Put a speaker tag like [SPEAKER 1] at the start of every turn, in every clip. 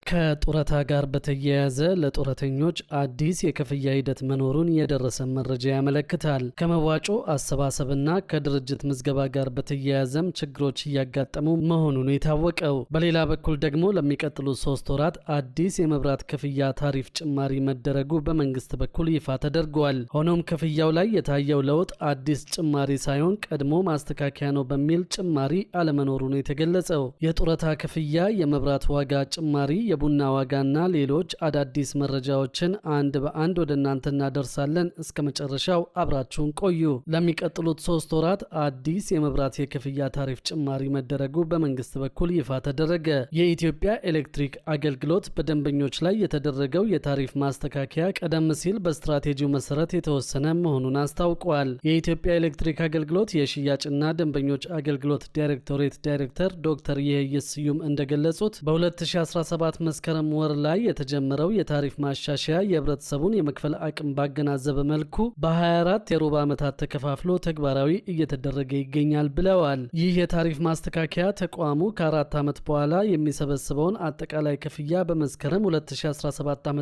[SPEAKER 1] ከጡረታ ጋር በተያያዘ ለጡረተኞች አዲስ የክፍያ ሂደት መኖሩን የደረሰ መረጃ ያመለክታል። ከመዋጮ አሰባሰብና ከድርጅት ምዝገባ ጋር በተያያዘም ችግሮች እያጋጠሙ መሆኑን የታወቀው። በሌላ በኩል ደግሞ ለሚቀጥሉት 3 ወራት አዲስ የመብራት ክፍያ ታሪፍ ጭማሪ መደረጉ በመንግስት በኩል ይፋ ተደርጓል። ሆኖም ክፍያው ላይ የታየው ለውጥ አዲስ ጭማሪ ሳይሆን ቀድሞ ማስተካከያ ነው በሚል ጭማሪ አለመኖሩ ነው የተገለጸው። የጡረታ ክፍያ፣ የመብራት ዋጋ ጭማሪ፣ የቡና ዋጋና ሌሎች አዳዲስ መረጃዎችን አንድ በአንድ ወደ እናንተ እናደርሳለን። እስከ መጨረሻው አብራችሁን ቆዩ። ለሚቀጥሉት 3 ወራት አዲስ የመብራት የክፍያ ታሪፍ ጭማሪ መደረጉ በመንግስት በኩል ይፋ ተደረገ። የኢትዮጵያ ኤሌክትሪክ አገልግሎት በደንበኞች ላይ የተደረገው የታሪፍ ማስተካከያ ቀደም ሲል በስትራቴጂው መሰረት የተወሰነ መሆኑን አስታውቋል። የኢትዮጵያ ኤሌክትሪክ አገልግሎት የሽያጭና ደንበኞች አገልግሎት ዳይሬክቶሬት ዳይሬክተር ዶክተር ይህይስ ስዩም እንደገለጹት በ2017 መስከረም ወር ላይ የተጀመረው የታሪፍ ማሻሻያ የህብረተሰቡን የመክፈል አቅም ባገናዘበ መልኩ በ24 የሩብ ዓመታት ተከፋፍሎ ተግባራዊ እየተደረገ ይገኛል ብለዋል። ይህ የታሪፍ ማስተካከያ ተቋሙ ከ4 ዓመት በኋላ የሚሰበስበውን አጠቃላይ ክፍያ በመስከረም 2017 ዓ.ም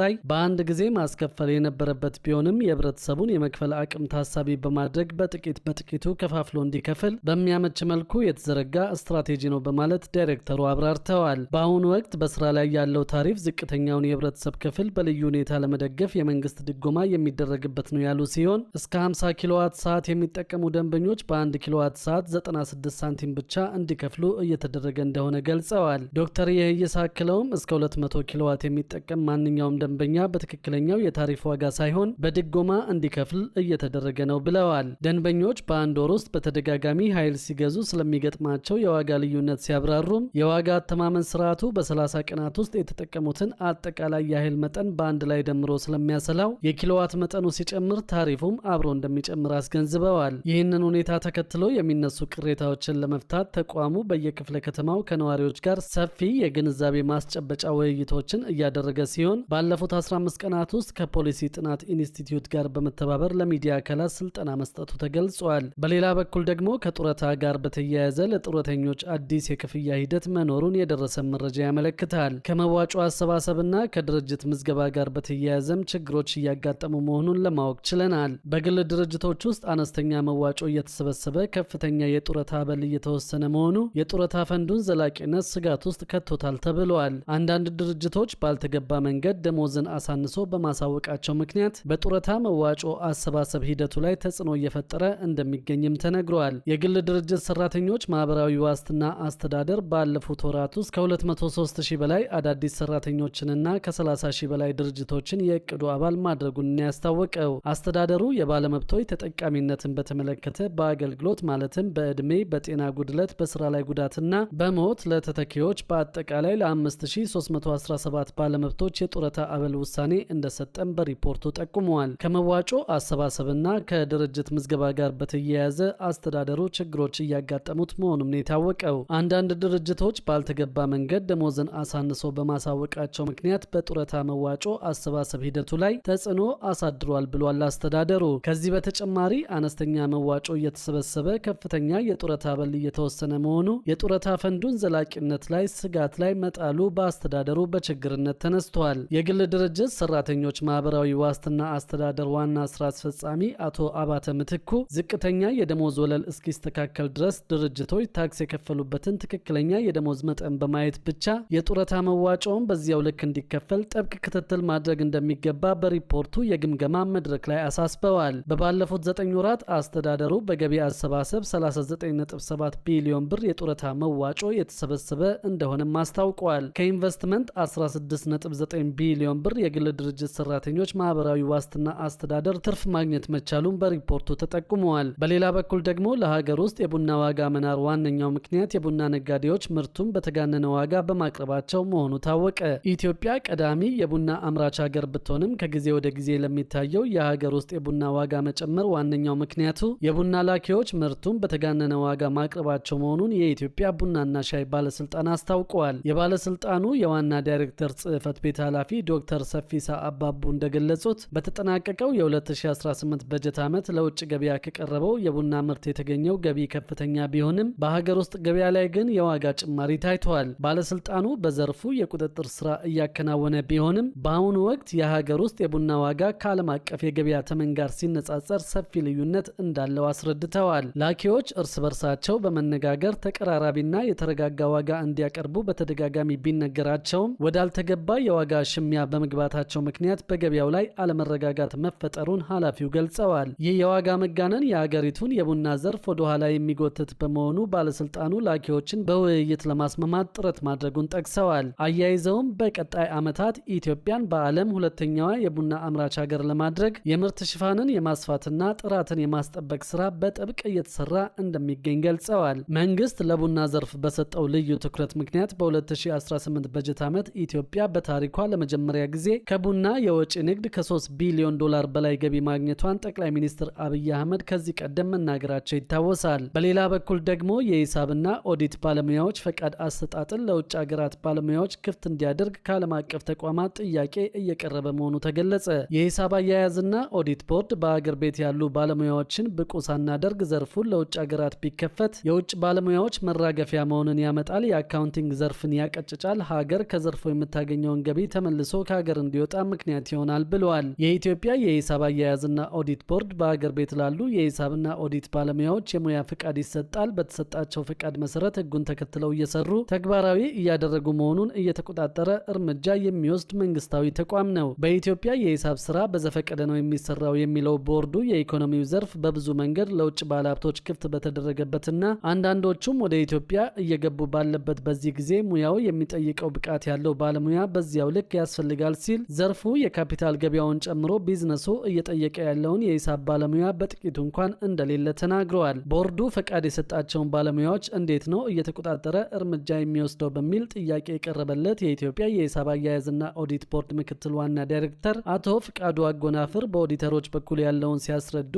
[SPEAKER 1] ላይ በአንድ ጊዜ ማስከፈል የነበረበት ቢሆንም የህብረተሰቡን የመክፈል አቅም ታሳቢ በማድረግ በጥቂቱ ከፋፍሎ እንዲከፍል በሚያመች መልኩ የተዘረጋ ስትራቴጂ ነው በማለት ዳይሬክተሩ አብራርተዋል። በአሁኑ ወቅት በስራ ላይ ያለው ታሪፍ ዝቅተኛውን የህብረተሰብ ክፍል በልዩ ሁኔታ ለመደገፍ የመንግስት ድጎማ የሚደረግበት ነው ያሉ ሲሆን እስከ 50 ኪሎዋት ሰዓት የሚጠቀሙ ደንበኞች በ1 ኪሎዋት ሰዓት 96 ሳንቲም ብቻ እንዲከፍሉ እየተደረገ እንደሆነ ገልጸዋል። ዶክተር ይህይስ አክለውም እስከ 200 ኪሎዋት የሚጠቀም ማንኛውም ደንበኛ በትክክለኛው የታሪፍ ዋጋ ሳይሆን በድጎማ እንዲከፍል እየተደረገ ነው ብለዋል። ደንበኞች በአንድ ወር ውስጥ በተደጋጋሚ ኃይል ሲገዙ ስለሚገጥማቸው የዋጋ ልዩነት ሲያብራሩም የዋጋ አተማመን ስርዓቱ በ30 ቀናት ውስጥ የተጠቀሙትን አጠቃላይ የኃይል መጠን በአንድ ላይ ደምሮ ስለሚያሰላው የኪሎዋት መጠኑ ሲጨምር ታሪፉም አብሮ እንደሚጨምር አስገንዝበዋል። ይህንን ሁኔታ ተከትሎ የሚነሱ ቅሬታዎችን ለመፍታት ተቋሙ በየክፍለ ከተማው ከነዋሪዎች ጋር ሰፊ የግንዛቤ ማስጨበጫ ውይይቶችን እያደረገ ሲሆን ባለፉት 15 ቀናት ውስጥ ከፖሊሲ ጥናት ኢንስቲትዩት ጋር በመተባበር ለሚዲያ አካላት ስልጠና መስጠቱ ተገልጿል። በሌላ በኩል ደግሞ ከጡረታ ጋር በተያያዘ ለጡረተኞች አዲስ የክፍያ ሂደት መኖሩን የደረሰ መረጃ ያመለክታል። ከመዋጮ አሰባሰብና ከድርጅት ምዝገባ ጋር በተያያዘም ችግሮች እያጋጠሙ መሆኑን ለማወቅ ችለናል። በግል ድርጅቶች ውስጥ አነስተኛ መዋጮ እየተሰበሰበ ከፍተኛ የጡረታ አበል እየተወሰነ መሆኑ የጡረታ ፈንዱን ዘላቂነት ስጋት ውስጥ ከቶታል ተብሏል። አንዳንድ ድርጅቶች ባልተገባ መንገድ ደሞዝን አሳንሶ በማሳወቃቸው ምክንያት በጡረታ መዋጮ አሰባሰብ ሂደቱ ላይ ተጽዕኖ እየፈጠረ እንደሚገኝም ተነግሯል። የግል ድርጅት ሰራተኞች ማህበራዊ ዋስትና አስተዳደር ባለፉት ወራት ውስጥ ከ203 ሺህ በላይ አዳዲስ ሰራተኞችንና ከ30 ሺህ በላይ ድርጅቶችን የእቅዱ አባል ማድረጉን ያስታወቀው አስተዳደሩ የባለመብቶች ተጠቃሚነትን በተመለከተ በአገልግሎት ማለትም በዕድሜ፣ በጤና ጉድለት፣ በስራ ላይ ጉዳትና በሞት ለተተኪዎች በአጠቃላይ ለ5317 ባለመብቶች የጡረታ አበል ውሳኔ እንደሰጠም በሪፖርቱ ጠቁመዋል። ከመዋጮ አሰባሰብና ከድርጅት ምዝገባ ጋር በተያያዘ አስተዳደሩ ችግሮች እያጋጠሙት መሆኑን የታወቀው አንዳንድ ድርጅቶች ባልተገባ መንገድ ደሞዝን አሳንሶ በማሳወቃቸው ምክንያት በጡረታ መዋጮ አሰባሰብ ሂደቱ ላይ ተጽዕኖ አሳድሯል ብሏል አስተዳደሩ። ከዚህ በተጨማሪ አነስተኛ መዋጮ እየተሰበሰበ ከፍተኛ የጡረታ አበል እየተወሰነ መሆኑ የጡረታ ፈንዱን ዘላቂነት ላይ ስጋት ላይ መጣሉ በአስተዳደሩ በችግርነት ተነስቷል። የግል ድርጅት ሰራተኞች ማህበራዊ ዋስትና አስተዳደር ዋና ስራ አስፈጻሚ አቶ አባተ ምትኩ ዝቅተኛ የደሞዝ ወለል እስኪስተካከል ድረስ ድርጅቶች ታክስ የከፈሉበትን ትክክለኛ የደሞዝ መጠን በማየት ብቻ የጡረታ መዋጮውን በዚያው ልክ እንዲከፈል ጥብቅ ክትትል ማድረግ እንደሚገባ በሪፖርቱ የግምገማ መድረክ ላይ አሳስበዋል። በባለፉት 9 ወራት አስተዳደሩ በገቢ አሰባሰብ 39.7 ቢሊዮን ብር የጡረታ መዋጮ የተሰበሰበ እንደሆነም አስታውቋል። ከኢንቨስትመንት 16.9 ቢሊዮን ብር የግል ድርጅት ሰራተኞች ማህበራዊ ዋስትና አስተዳደር ትርፍ ማግኘት መቻሉን በሪፖርቱ ተጠቁመዋል። በሌላ በኩል ደግሞ ለሀገር ውስጥ የቡና ዋጋ መናር ዋነኛው ምክንያት የቡና ነጋዴዎች ምርቱን በተጋነነ ዋጋ በማቅረባቸው መሆኑ ታወቀ። ኢትዮጵያ ቀዳሚ የቡና አምራች ሀገር ብትሆንም ከጊዜ ወደ ጊዜ ለሚታየው የሀገር ውስጥ የቡና ዋጋ መጨመር ዋነኛው ምክንያቱ የቡና ላኪዎች ምርቱን በተጋነነ ዋጋ ማቅረባቸው መሆኑን የኢትዮጵያ ቡናና ሻይ ባለስልጣን አስታውቀዋል። የባለስልጣኑ የዋና ዳይሬክተር ጽህፈት ቤት ኃላፊ ዶክተር ሰፊሳ አባቡ እንደገለጹት በተጠናቀቀው የ2018 በጀት ዓመት ለውጭ ገበያ ከቀረበው የቡና ምርት የተገኘው ገቢ ከፍተኛ ቢሆንም በሀገር ውስጥ ገበያ ላይ ግን የዋጋ ጭማሪ ታይቷል። ባለስልጣኑ በዘርፉ ዘርፉ የቁጥጥር ስራ እያከናወነ ቢሆንም በአሁኑ ወቅት የሀገር ውስጥ የቡና ዋጋ ከዓለም አቀፍ የገበያ ተመን ጋር ሲነጻጸር ሰፊ ልዩነት እንዳለው አስረድተዋል። ላኪዎች እርስ በርሳቸው በመነጋገር ተቀራራቢና የተረጋጋ ዋጋ እንዲያቀርቡ በተደጋጋሚ ቢነገራቸውም ወዳልተገባ የዋጋ ሽሚያ በመግባታቸው ምክንያት በገበያው ላይ አለመረጋጋት መፈጠሩን ኃላፊው ገልጸዋል። ይህ የዋጋ መጋነን የሀገሪቱን የቡና ዘርፍ ወደ ኋላ የሚጎትት በመሆኑ ባለስልጣኑ ላኪዎችን በውይይት ለማስማማት ጥረት ማድረጉን ጠቅሰዋል። አያይዘውም በቀጣይ ዓመታት ኢትዮጵያን በዓለም ሁለተኛዋ የቡና አምራች ሀገር ለማድረግ የምርት ሽፋንን የማስፋትና ጥራትን የማስጠበቅ ስራ በጥብቅ እየተሰራ እንደሚገኝ ገልጸዋል። መንግስት ለቡና ዘርፍ በሰጠው ልዩ ትኩረት ምክንያት በ2018 በጀት ዓመት ኢትዮጵያ በታሪኳ ለመጀመሪያ ጊዜ ከቡና የወጪ ንግድ ከ3 ቢሊዮን ዶላር በላይ ገቢ ማግኘቷን ጠቅላይ ሚኒስትር አብይ አህመድ ከዚህ ቀደም መናገራቸው ይታወሳል። በሌላ በኩል ደግሞ የሂሳብና ኦዲት ባለሙያዎች ፈቃድ አሰጣጥን ለውጭ ሀገራት ባለሙያዎች ክፍት እንዲያደርግ ከዓለም አቀፍ ተቋማት ጥያቄ እየቀረበ መሆኑ ተገለጸ። የሂሳብ አያያዝና ኦዲት ቦርድ በአገር ቤት ያሉ ባለሙያዎችን ብቁ ሳናደርግ ዘርፉን ለውጭ ሀገራት ቢከፈት የውጭ ባለሙያዎች መራገፊያ መሆኑን ያመጣል፣ የአካውንቲንግ ዘርፍን ያቀጭጫል፣ ሀገር ከዘርፉ የምታገኘውን ገቢ ተመልሶ ከሀገር እንዲወጣ ምክንያት ይሆናል ብለዋል። የኢትዮጵያ የሂሳብ አያያዝና ኦዲት ቦርድ በአገር ቤት ላሉ የሂሳብና ኦዲት ባለሙያዎች የሙያ ፍቃድ ይሰጣል። በተሰጣቸው ፍቃድ መሰረት ህጉን ተከትለው እየሰሩ ተግባራዊ እያደረጉ መሆኑን እየተቆጣጠረ እርምጃ የሚወስድ መንግስታዊ ተቋም ነው። በኢትዮጵያ የሂሳብ ስራ በዘፈቀደ ነው የሚሰራው የሚለው ቦርዱ የኢኮኖሚው ዘርፍ በብዙ መንገድ ለውጭ ባለሀብቶች ክፍት በተደረገበትና አንዳንዶቹም ወደ ኢትዮጵያ እየገቡ ባለበት በዚህ ጊዜ ሙያው የሚጠይቀው ብቃት ያለው ባለሙያ በዚያው ልክ ያስፈልጋል ሲል ዘርፉ የካፒታል ገበያውን ጨምሮ ቢዝነሱ እየጠየቀ ያለውን የሂሳብ ባለሙያ በጥቂቱ እንኳን እንደሌለ ተናግረዋል። ቦርዱ ፈቃድ የሰጣቸውን ባለሙያዎች እንዴት ነው እየተቆጣጠረ እርምጃ የሚወስደው በሚል ጥያቄ የቀረበለት የኢትዮጵያ የሂሳብ አያያዝና ኦዲት ቦርድ ምክትል ዋና ዳይሬክተር አቶ ፍቃዱ አጎናፍር በኦዲተሮች በኩል ያለውን ሲያስረዱ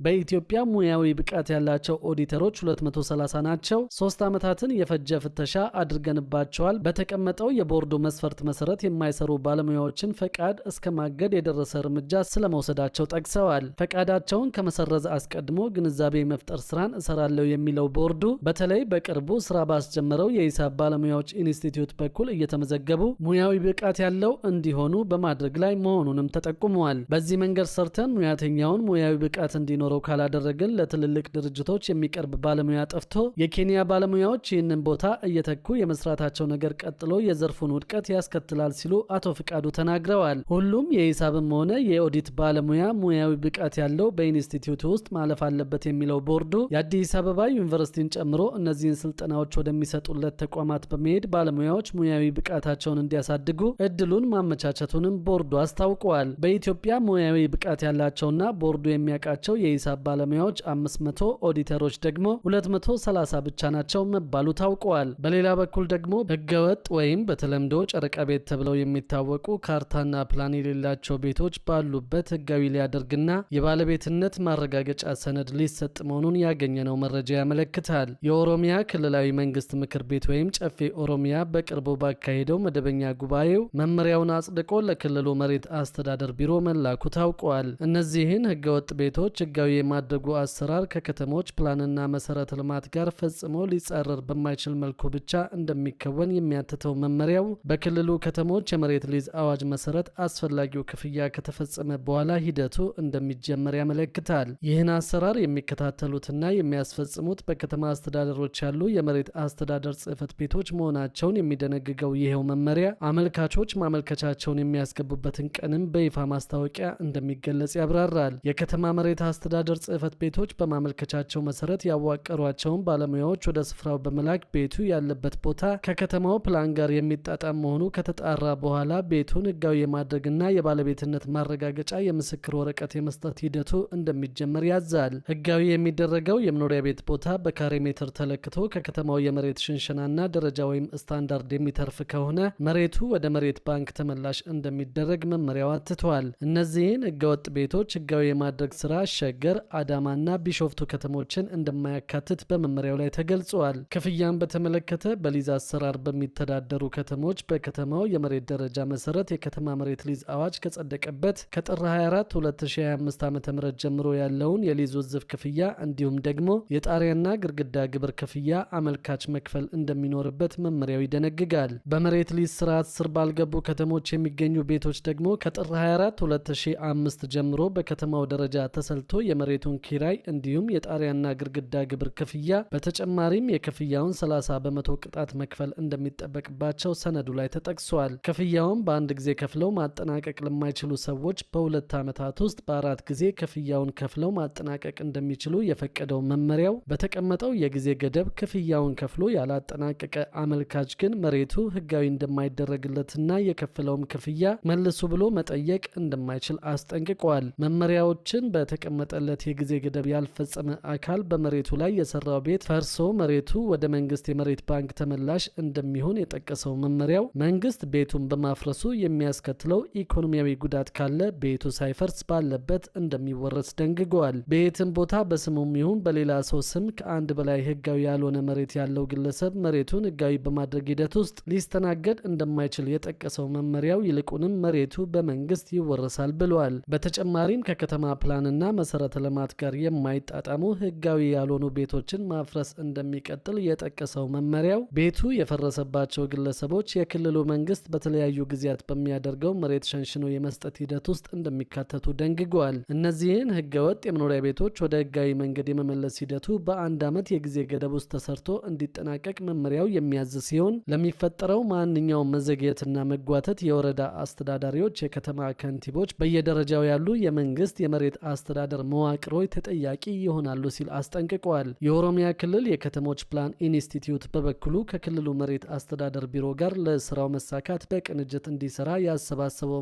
[SPEAKER 1] በኢትዮጵያ ሙያዊ ብቃት ያላቸው ኦዲተሮች 230 ናቸው። 3 ዓመታትን የፈጀ ፍተሻ አድርገንባቸዋል። በተቀመጠው የቦርዱ መስፈርት መሰረት የማይሰሩ ባለሙያዎችን ፈቃድ እስከ ማገድ የደረሰ እርምጃ ስለመውሰዳቸው ጠቅሰዋል። ፈቃዳቸውን ከመሰረዝ አስቀድሞ ግንዛቤ መፍጠር ስራን እሰራለሁ የሚለው ቦርዱ በተለይ በቅርቡ ስራ ባስጀመረው የሂሳብ ባለሙያዎች ኢንስቲትዩት በኩል እየተመዘገቡ ሙያዊ ብቃት ያለው እንዲሆኑ በማድረግ ላይ መሆኑንም ተጠቁመዋል። በዚህ መንገድ ሰርተን ሙያተኛውን ሙያዊ ብቃት እንዲኖረው ካላደረግን ለትልልቅ ድርጅቶች የሚቀርብ ባለሙያ ጠፍቶ የኬንያ ባለሙያዎች ይህንን ቦታ እየተኩ የመስራታቸው ነገር ቀጥሎ የዘርፉን ውድቀት ያስከትላል ሲሉ አቶ ፍቃዱ ተናግረዋል። ሁሉም የሂሳብም ሆነ የኦዲት ባለሙያ ሙያዊ ብቃት ያለው በኢንስቲትዩት ውስጥ ማለፍ አለበት የሚለው ቦርዱ የአዲስ አበባ ዩኒቨርሲቲን ጨምሮ እነዚህን ስልጠናዎች ወደሚሰጡለት ተቋማት በመሄድ ባለሙያዎች ሙያዊ ብቃታቸውን እንዲያሳድጉ እድሉን ማመቻቸቱንም ቦርዱ አስታውቀዋል። በኢትዮጵያ ሙያዊ ብቃት ያላቸውና ቦርዱ የሚያውቃቸው የሂሳብ ባለሙያዎች 500፣ ኦዲተሮች ደግሞ 230 ብቻ ናቸው መባሉ ታውቀዋል። በሌላ በኩል ደግሞ ህገወጥ ወይም በተለምዶ ጨረቃ ቤት ተብለው የሚታወቁ ካርታና ፕላን የሌላቸው ቤቶች ባሉበት ህጋዊ ሊያደርግና የባለቤትነት ማረጋገጫ ሰነድ ሊሰጥ መሆኑን ያገኘነው መረጃ ያመለክታል። የኦሮሚያ ክልላዊ መንግስት ምክር ቤት ወይም ጨፌ ኦሮሚያ በቅርቡ ባካሄደው መደበኛ ጉባኤው መመሪያውን አጽድቆ ለክልሉ መሬት አስተዳደር ቢሮ መላኩ ታውቋል። እነዚህን ህገወጥ ቤቶች ህጋዊ የማድረጉ አሰራር ከከተሞች ፕላንና መሰረተ ልማት ጋር ፈጽሞ ሊጻረር በማይችል መልኩ ብቻ እንደሚከወን የሚያትተው መመሪያው በክልሉ ከተሞች የመሬት ሊዝ አዋጅ መሰረት አስፈላጊው ክፍያ ከተፈጸመ በኋላ ሂደቱ እንደሚጀመር ያመለክታል። ይህን አሰራር የሚከታተሉትና የሚያስፈጽሙት በከተማ አስተዳደሮች ያሉ የመሬት አስተዳደር ጽህፈት ቤቶች መሆናቸውን የሚደነግገው ይሄው መመሪያ አመልካቾች ማመልከቻቸውን የሚያስገቡበትን ቀንም በይፋ ማስታወቂያ እንደሚገለጽ ያብራራል። የከተማ መሬት አስተዳደር ጽህፈት ቤቶች በማመልከቻቸው መሰረት ያዋቀሯቸውን ባለሙያዎች ወደ ስፍራው በመላክ ቤቱ ያለበት ቦታ ከከተማው ፕላን ጋር የሚጣጣም መሆኑ ከተጣራ በኋላ ቤቱን ህጋዊ የማድረግና የባለቤትነት ማረጋገጫ የምስክር ወረቀት የመስጠት ሂደቱ እንደሚጀመር ያዛል። ህጋዊ የሚደረገው የመኖሪያ ቤት ቦታ በካሬ ሜትር ተለክቶ ከከተማው የመሬት ሽንሸናና ደረጃ ወይም ስታንዳርድ የሚተርፍ ከሆነ መሬቱ ወደ መሬት ባንክ ተመላሽ እንደሚደረግ መመሪያው አትቷል። እነዚህን ህገወጥ ቤቶች ህጋዊ የማድረግ ስራ ሸገር፣ አዳማና ቢሾፍቱ ከተሞችን እንደማያካትት በመመሪያው ላይ ተገልጿል። ክፍያን በተመለከተ በሊዝ አሰራር በሚተዳደሩ ከተሞች በከተማው የመሬት ደረጃ መሰረት የከተማ መሬት ሊዝ አዋጅ ከጸደቀበት ከጥር 24 2025 ዓ.ም ጀምሮ ያለውን የሊዝ ውዝፍ ክፍያ እንዲሁም ደግሞ የጣሪያና ግድግዳ ግብር ክፍያ አመልካች መክፈል እንደሚኖርበት መመሪያው ይደነግጋል። ይደነግጋል። በመሬት ሊዝ ስርዓት ስር ባልገቡ ከተሞች የሚገኙ ቤቶች ደግሞ ከጥር 24 2005 ጀምሮ በከተማው ደረጃ ተሰልቶ የመሬቱን ኪራይ እንዲሁም የጣሪያና ግድግዳ ግብር ክፍያ በተጨማሪም የክፍያውን 30 በመቶ ቅጣት መክፈል እንደሚጠበቅባቸው ሰነዱ ላይ ተጠቅሷል። ክፍያውን በአንድ ጊዜ ከፍለው ማጠናቀቅ ለማይችሉ ሰዎች በ2 ዓመታት ውስጥ በ4 ጊዜ ክፍያውን ከፍለው ማጠናቀቅ እንደሚችሉ የፈቀደው መመሪያው በተቀመጠው የጊዜ ገደብ ክፍያውን ከፍሎ ያላጠናቀቀ አመልካች ግን መሬቱ ህጋዊ እንደማይደረግለትና የከፈለውም ክፍያ መልሱ ብሎ መጠየቅ እንደማይችል አስጠንቅቋል። መመሪያዎችን በተቀመጠለት የጊዜ ገደብ ያልፈጸመ አካል በመሬቱ ላይ የሰራው ቤት ፈርሶ መሬቱ ወደ መንግስት የመሬት ባንክ ተመላሽ እንደሚሆን የጠቀሰው መመሪያው መንግስት ቤቱን በማፍረሱ የሚያስከትለው ኢኮኖሚያዊ ጉዳት ካለ ቤቱ ሳይፈርስ ባለበት እንደሚወረስ ደንግጓል። በየትም ቦታ በስሙም ይሁን በሌላ ሰው ስም ከአንድ በላይ ህጋዊ ያልሆነ መሬት ያለው ግለሰብ መሬቱን ህጋዊ በማድረግ ሂደት ውስጥ ሊስተናገድ እንደማይችል የጠቀሰው መመሪያው ይልቁንም መሬቱ በመንግስት ይወረሳል ብሏል። በተጨማሪም ከከተማ ፕላንና መሰረተ ልማት ጋር የማይጣጣሙ ህጋዊ ያልሆኑ ቤቶችን ማፍረስ እንደሚቀጥል የጠቀሰው መመሪያው ቤቱ የፈረሰባቸው ግለሰቦች የክልሉ መንግስት በተለያዩ ጊዜያት በሚያደርገው መሬት ሸንሽኖ የመስጠት ሂደት ውስጥ እንደሚካተቱ ደንግጓል። እነዚህን ህገወጥ የመኖሪያ ቤቶች ወደ ህጋዊ መንገድ የመመለስ ሂደቱ በአንድ ዓመት የጊዜ ገደብ ውስጥ ተሰርቶ እንዲጠናቀቅ መመሪያው የሚያዝ ሲሆን ለሚፈጠረው ማንኛውም መዘግየትና መጓተት የወረዳ አስተዳዳሪዎች፣ የከተማ ከንቲቦች፣ በየደረጃው ያሉ የመንግስት የመሬት አስተዳደር መዋቅሮች ተጠያቂ ይሆናሉ ሲል አስጠንቅቋል። የኦሮሚያ ክልል የከተሞች ፕላን ኢንስቲትዩት በበኩሉ ከክልሉ መሬት አስተዳደር ቢሮ ጋር ለስራው መሳካት በቅንጅት እንዲሰራ ያሰባሰበው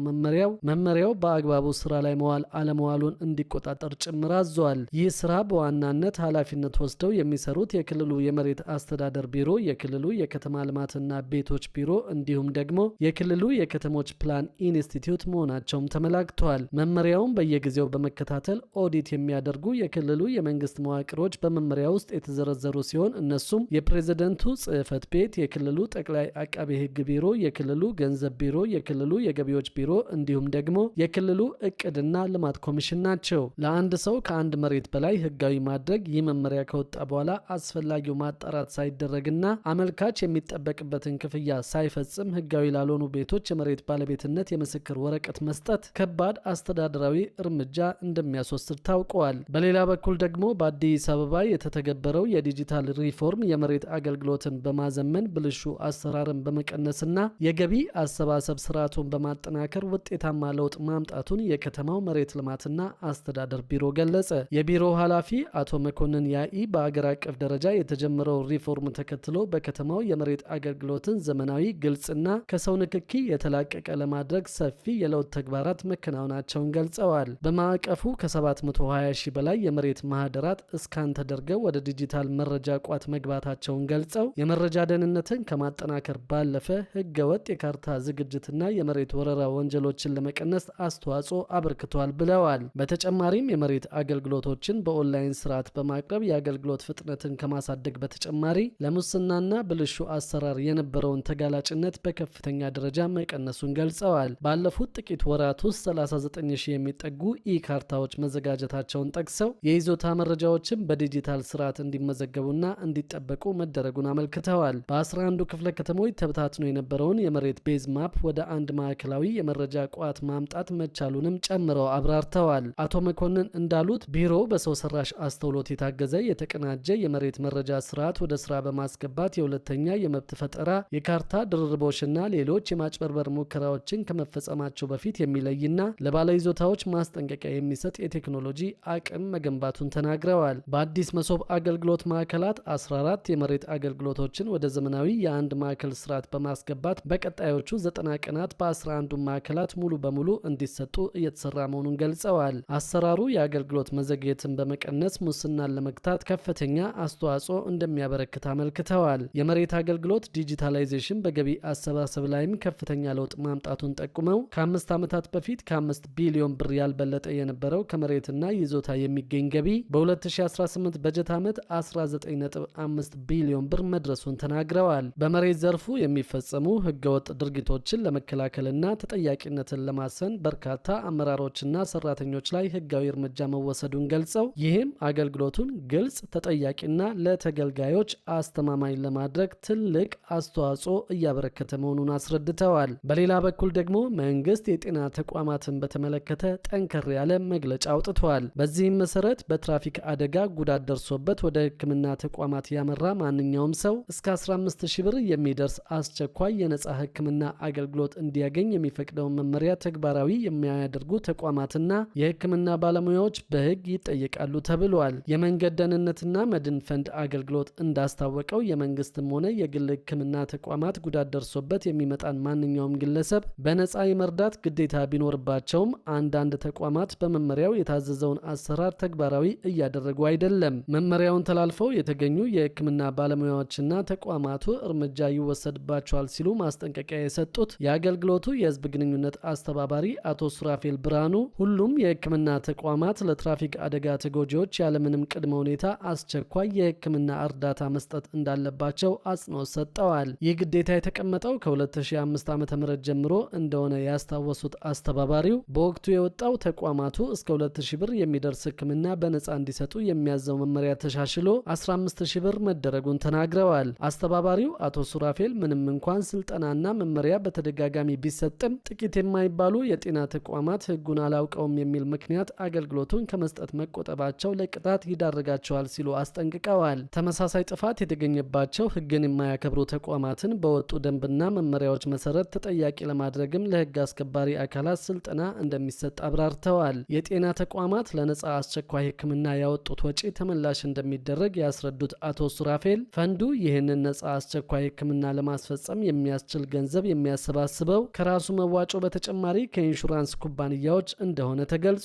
[SPEAKER 1] መመሪያው በአግባቡ ስራ ላይ መዋል አለመዋሉን እንዲቆጣጠር ጭምር አዟል። ይህ ስራ በዋናነት ኃላፊነት ወስደው የሚሰሩት የክልሉ የመሬት አስተዳደር ቢሮ፣ የክልሉ የከተማ ልማትና ቤቶች ቢሮ እንዲሁም ደግሞ የክልሉ የከተሞች ፕላን ኢንስቲትዩት መሆናቸውም ተመላክተዋል። መመሪያውን በየጊዜው በመከታተል ኦዲት የሚያደርጉ የክልሉ የመንግስት መዋቅሮች በመመሪያ ውስጥ የተዘረዘሩ ሲሆን እነሱም የፕሬዝደንቱ ጽህፈት ቤት፣ የክልሉ ጠቅላይ አቃቤ ህግ ቢሮ፣ የክልሉ ገንዘብ ቢሮ፣ የክልሉ የገቢዎች ቢሮ እንዲሁም ደግሞ የክልሉ እቅድና ልማት ኮሚሽን ናቸው። ለአንድ ሰው ከአንድ መሬት በላይ ህጋዊ ማድረግ ይህ መመሪያ ከወጣ በኋላ አስፈላጊው ማጣራት ሳይደረግና አመልካች የሚጠበቅበትን ክፍያ ሳይፈጽም ህጋዊ ላልሆኑ ቤቶች የመሬት ባለቤትነት የምስክር ወረቀት መስጠት ከባድ አስተዳደራዊ እርምጃ እንደሚያስወስድ ታውቀዋል። በሌላ በኩል ደግሞ በአዲስ አበባ የተተገበረው የዲጂታል ሪፎርም የመሬት አገልግሎትን በማዘመን ብልሹ አሰራርን በመቀነስና የገቢ አሰባሰብ ስርዓቱን በማጠናከር ውጤታማ ለውጥ ማምጣቱን የከተማው መሬት ልማትና አስተዳደር ቢሮ ገለጸ። የቢሮው ኃላፊ አቶ መኮንን ያኢ በአገር አቀፍ ደረጃ የተጀመረው ሪፎርም ተከትሎ በከተማው የመሬት አገልግሎትን ዘመናዊ፣ ግልጽና ከሰው ንክኪ የተላቀቀ ለማድረግ ሰፊ የለውጥ ተግባራት መከናወናቸውን ገልጸዋል። በማዕቀፉ ከ720 ሺህ በላይ የመሬት ማህደራት እስካን ተደርገው ወደ ዲጂታል መረጃ ቋት መግባታቸውን ገልጸው የመረጃ ደህንነትን ከማጠናከር ባለፈ ህገወጥ የካርታ ዝግጅትና የመሬት ወረራ ወንጀሎችን ለመቀነስ አስተዋጽኦ አበርክቷል ብለዋል። በተጨማሪም የመሬት አገልግሎቶችን በኦንላይን ስርዓት በማቅረብ የአገልግሎት ፍጥነትን ከማሳደግ በተጨማሪ ለሙስናና ብልሹ አሰራር የነበረውን ተጋላጭነት በከፍተኛ ደረጃ መቀነሱን ገልጸዋል። ባለፉት ጥቂት ወራት ውስጥ 39 ሺህ የሚጠጉ ኢ-ካርታዎች መዘጋጀታቸውን ጠቅሰው የይዞታ መረጃዎችን በዲጂታል ስርዓት እንዲመዘገቡና እንዲጠበቁ መደረጉን አመልክተዋል። በ11 ክፍለ ከተሞች ተበታትኖ የነበረውን የመሬት ቤዝ ማፕ ወደ አንድ ማዕከላዊ የመረጃ ቋት ማምጣት መቻሉንም ጨምረው አብራርተዋል። አቶ መኮንን እንዳሉት ቢሮ በሰው ሰራሽ አስተውሎት የታገዘ የተቀናጀ የመሬት መረጃ ስርዓት ወደ ስራ በማስገባት የሁለተኛ የመብት ፈጠራ፣ የካርታ ድርርቦችና ሌሎች የማጭበርበር ሙከራዎችን ከመፈጸማቸው በፊት የሚለይና ለባለይዞታዎች ማስጠንቀቂያ የሚሰጥ የቴክኖሎጂ አቅም መገንባቱን ተናግረዋል። በአዲስ መሶብ አገልግሎት ማዕከላት 14 የመሬት አገልግሎቶችን ወደ ዘመናዊ የአንድ ማዕከል ስርዓት በማስገባት በቀጣዮቹ 90 ቀናት በ11 ማዕከላት ሙሉ በሙሉ እንዲሰጡ እየተሰራ መሆኑን ገልጸዋል። አሰራሩ የአገልግሎት መዘግየትን በመቀነስ ሙስናን ለመግታት ከፍተኛ አስተዋጽኦ እንደሚያበረክት አመልክተዋል። የመሬት አገልግሎት ዲጂታላይዜሽን በገቢ አሰባሰብ ላይም ከፍተኛ ለውጥ ማምጣቱን ጠቁመው ከ5 ዓመታት በፊት ከ5 ቢሊዮን ብር ያልበለጠ የነበረው ከመሬትና ይዞታ የሚገኝ ገቢ በ2018 በጀት ዓመት 19.5 ቢሊዮን ብር መድረሱን ተናግረዋል። በመሬት ዘርፉ የሚፈጸሙ ህገወጥ ድርጊቶችን ለመከላከልና ተጠያቂነትን ለማሰን በርካታ አመራሮችና ሰራተኞች ላይ ህጋዊ እርምጃ መወሰዱን ገልጸው ይህም አገልግሎቱን ግልጽ፣ ተጠያቂና ለተገልጋዮች አስተማማኝ ለማድረግ ትልቅ አስተዋጽኦ አስተዋጽኦ እያበረከተ መሆኑን አስረድተዋል። በሌላ በኩል ደግሞ መንግስት የጤና ተቋማትን በተመለከተ ጠንከር ያለ መግለጫ አውጥተዋል። በዚህም መሰረት በትራፊክ አደጋ ጉዳት ደርሶበት ወደ ሕክምና ተቋማት ያመራ ማንኛውም ሰው እስከ 15000 ብር የሚደርስ አስቸኳይ የነጻ ሕክምና አገልግሎት እንዲያገኝ የሚፈቅደውን መመሪያ ተግባራዊ የሚያደርጉ ተቋማትና የሕክምና ባለሙያዎች በሕግ ይጠየቃሉ ተብሏል። የመንገድ ደህንነትና መድን ፈንድ አገልግሎት እንዳስታወቀው የመንግስትም ሆነ የግል ሕክምና ተቋማት ጉዳት ደርሶበት የሚመጣን ማንኛውም ግለሰብ በነጻ የመርዳት ግዴታ ቢኖርባቸውም አንዳንድ ተቋማት በመመሪያው የታዘዘውን አሰራር ተግባራዊ እያደረጉ አይደለም። መመሪያውን ተላልፈው የተገኙ የሕክምና ባለሙያዎችና ተቋማቱ እርምጃ ይወሰድባቸዋል ሲሉ ማስጠንቀቂያ የሰጡት የአገልግሎቱ የህዝብ ግንኙነት አስተባባሪ አቶ ሱራፌል ብርሃኑ ሁሉም የሕክምና ተቋማት ለትራፊክ አደጋ ተጎጂዎች ያለምንም ቅድመ ሁኔታ አስቸኳይ የሕክምና እርዳታ መስጠት እንዳለባቸው አጽንኦት ሰጥተዋል። ይህ ግዴታ የተቀመጠው ከ2005 ዓ.ም ጀምሮ እንደሆነ ያስታወሱት አስተባባሪው በወቅቱ የወጣው ተቋማቱ እስከ 2000 ብር የሚደርስ ሕክምና በነጻ እንዲሰጡ የሚያዘው መመሪያ ተሻሽሎ 15000 ብር መደረጉን ተናግረዋል። አስተባባሪው አቶ ሱራፌል ምንም እንኳን ስልጠናና መመሪያ በተደጋጋሚ ቢሰጥም ጥቂት የማይባሉ የጤና ተቋማት ሕጉን አላውቀውም የሚል ምክንያት አገልግሎቱን ከመስጠት መቆጠባቸው ለቅጣት ይዳርጋቸዋል ሲሉ አስጠንቅቀዋል። ተመሳሳይ ጥፋት የተገኘባቸው ሕግን የማያከብሩ ተቋማትን በወጡ ደንብና መመሪያዎች መሰረት ተጠያቂ ለማድረግም ለሕግ አስከባሪ አካላት ስልጠና እንደሚሰጥ አብራርተዋል። የጤና ተቋማት ለነጻ አስቸኳይ ሕክምና ያወጡት ወጪ ተመላሽ እንደሚደረግ ያስረዱት አቶ ሱራፌል ፈንዱ ይህንን ነጻ አስቸኳይ ሕክምና ለማስፈጸም የሚያስችል ገንዘብ የሚያሰባስበው ከራሱ መዋጮ በተጨማሪ ከኢንሹራንስ ኩባንያዎች እንደሆነ ተገልጿል።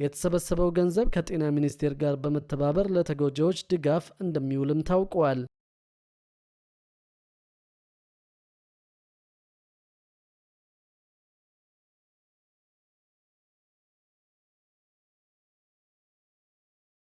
[SPEAKER 1] የተሰበሰበው ገንዘብ ከጤና ሚኒስቴር ጋር በመተባበር ለተጎጂዎች ድጋፍ እንደሚውልም ታውቋል።